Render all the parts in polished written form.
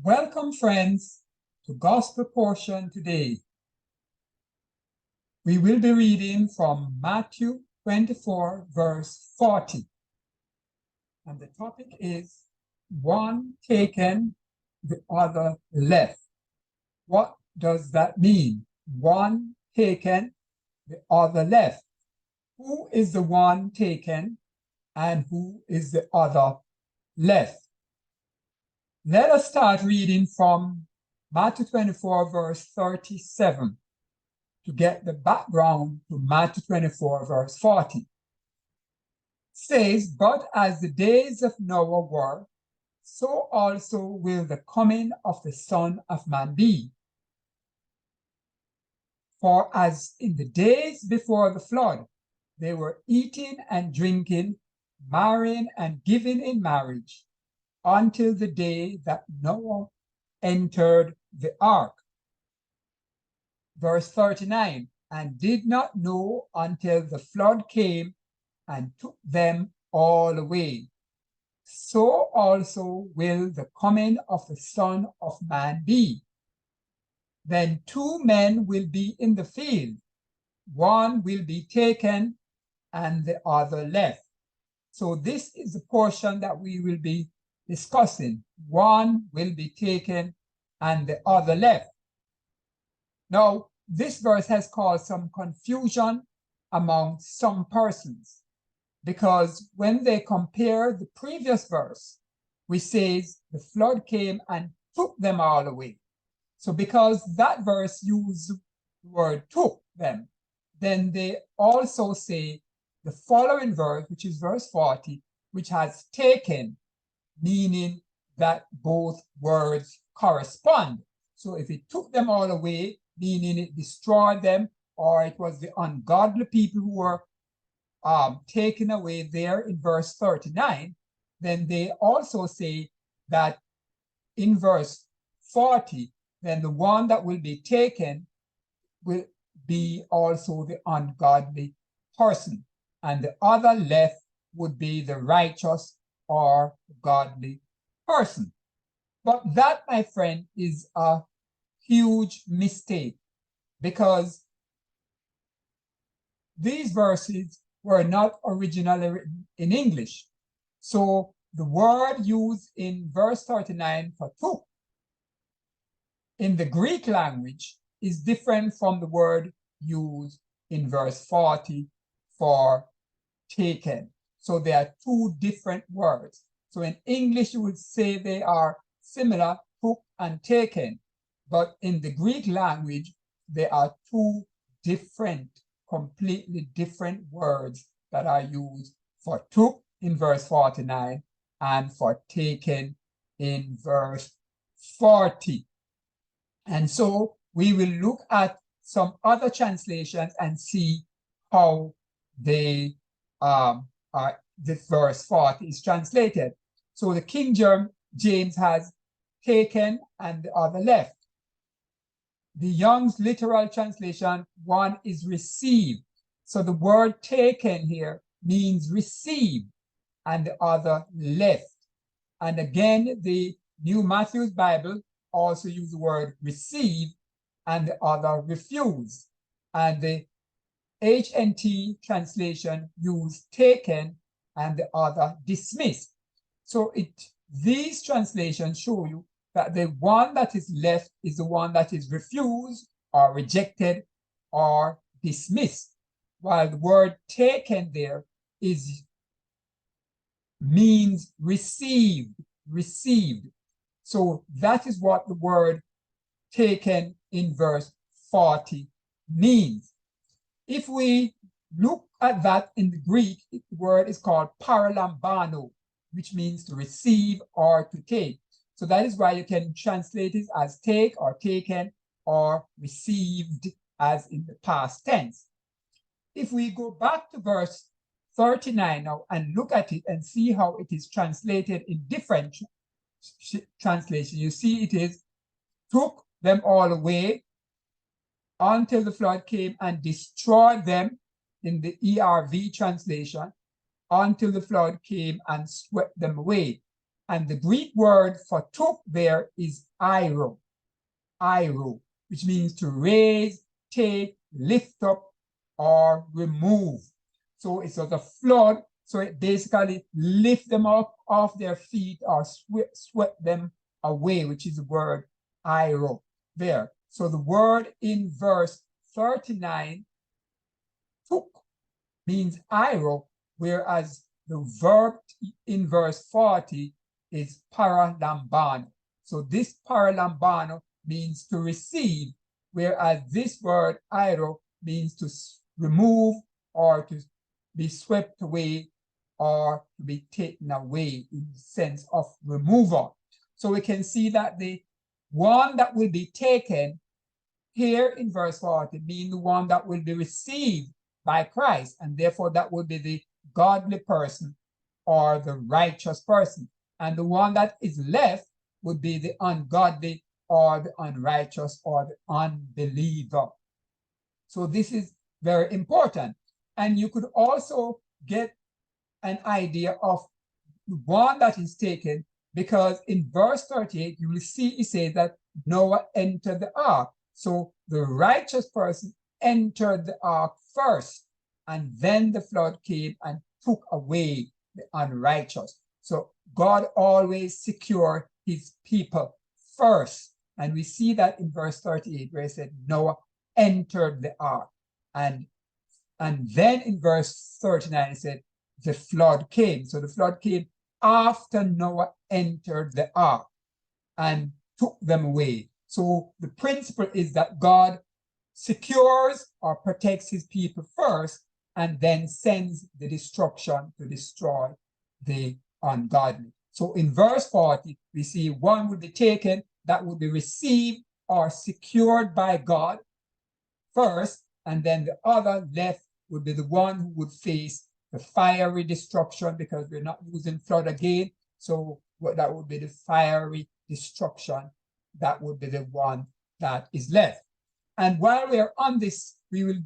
Welcome, friends, to Gospel Portion today. We will be reading from Matthew 24, verse 40. And the topic is one taken, the other left. What does that mean? One taken, the other left. Who is the one taken and who is the other left? Let us start reading from Matthew 24, verse 37 to get the background to Matthew 24, verse 40. It says, "But as the days of Noah were, so also will the coming of the Son of Man be. For as in the days before the flood, they were eating and drinking, marrying and giving in marriage, until the day that Noah entered the ark." Verse 39, "and did not know until the flood came and took them all away. So also will the coming of the Son of Man be. Then two men will be in the field, one will be taken and the other left." So this is the portion that we will be discussing. One will be taken and the other left. Now, this verse has caused some confusion among some persons, because when they compare the previous verse, which says the flood came and took them all away. So because that verse used the word took them, then they also say the following verse, which is verse 40, which has taken, meaning that both words correspond. So if it took them all away, meaning it destroyed them, or it was the ungodly people who were taken away there in verse 39, then they also say that in verse 40, then the one that will be taken will be also the ungodly person, and the other left would be the righteous or godly person. But that, my friend, is a huge mistake, because these verses were not originally written in English. So the word used in verse 39 for took in the Greek language is different from the word used in verse 40 for taken. So they are two different words. So in English, you would say they are similar, took and taken. But in the Greek language, they are two different, completely different words that are used for took in verse 49 and for taken in verse 40. And so we will look at some other translations and see how they this verse 40 is translated. So the King James has taken and the other left. The Young's literal translation, one is received. So the word taken here means received, and the other left. And again, the New Matthew's Bible also use the word receive and the other refuse. And the HNT translation use taken and the other dismissed. So these translations show you that the one that is left is the one that is refused or rejected or dismissed, while the word taken there means received. So that is what the word taken in verse 40 means. If we look at that in the Greek, the word is called paralambanó, which means to receive or to take. So that is why you can translate it as take or taken or received as in the past tense. If we go back to verse 39 now and look at it and see how it is translated in different translations, you see it is took them all away until the flood came and destroyed them in the ERV translation, until the flood came and swept them away. And the Greek word for took there is airo, which means to raise, take, lift up, or remove. So it's sort of flood. So it basically lift them up off their feet or swept them away, which is the word airo there. So the word in verse 39, took, means airo, whereas the verb in verse 40 is paralambanó. So this paralambanó means to receive, whereas this word airo means to remove or to be swept away or to be taken away in the sense of removal. So we can see that the one that will be taken here in verse 40 means the one that will be received by Christ, and therefore that would be the godly person or the righteous person. And the one that is left would be the ungodly or the unrighteous or the unbeliever. So this is very important. And you could also get an idea of the one that is taken, because in verse 38, you will see it says that Noah entered the ark. So the righteous person entered the ark first, and then the flood came and took away the unrighteous. So God always secures his people first. And we see that in verse 38, where it said Noah entered the ark. And then in verse 39, it said the flood came. So the flood came after Noah entered the ark and took them away. So the principle is that God secures or protects his people first, and then sends the destruction to destroy the ungodly. So in verse 40, we see one would be taken that would be received or secured by God first, and then the other left would be the one who would face the fiery destruction, because we're not using flood again. So that would be the fiery destruction. That would be the one that is left. And while we are on this, we will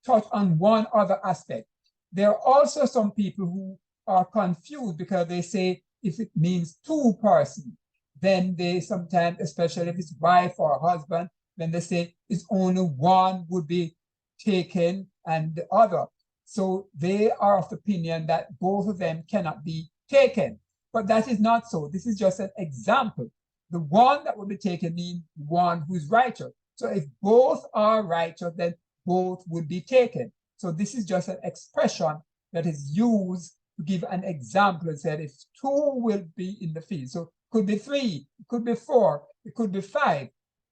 touch on one other aspect. There are also some people who are confused because they say if it means two persons, then they sometimes, especially if it's wife or husband, then they say it's only one would be taken and the other. So they are of the opinion that both of them cannot be taken. But that is not so. This is just an example. The one that will be taken means one who is righteous. So if both are righteous, then both would be taken. So this is just an expression that is used to give an example. It said if two will be in the field. So it could be three, it could be four, it could be five,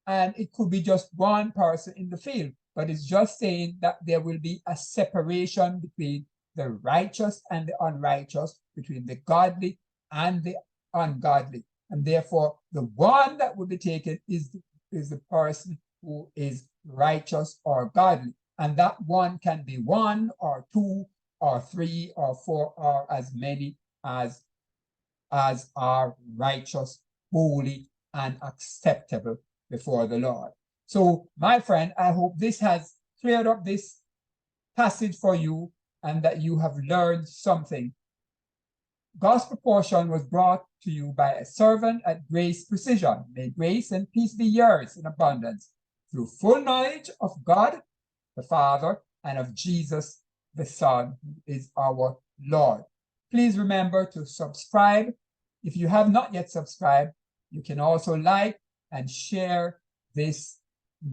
and it could be just one person in the field. But it's just saying that there will be a separation between the righteous and the unrighteous, between the godly and the ungodly. And therefore, the one that will be taken is the person who is righteous or godly. And that one can be one or two or three or four or as many as are righteous, holy, and acceptable before the Lord. So, my friend, I hope this has cleared up this passage for you and that you have learned something. Gospel Portion was brought to you by a servant at Grace Precision. May grace and peace be yours in abundance through full knowledge of God, the Father, and of Jesus, the Son, who is our Lord. Please remember to subscribe. If you have not yet subscribed, you can also like and share this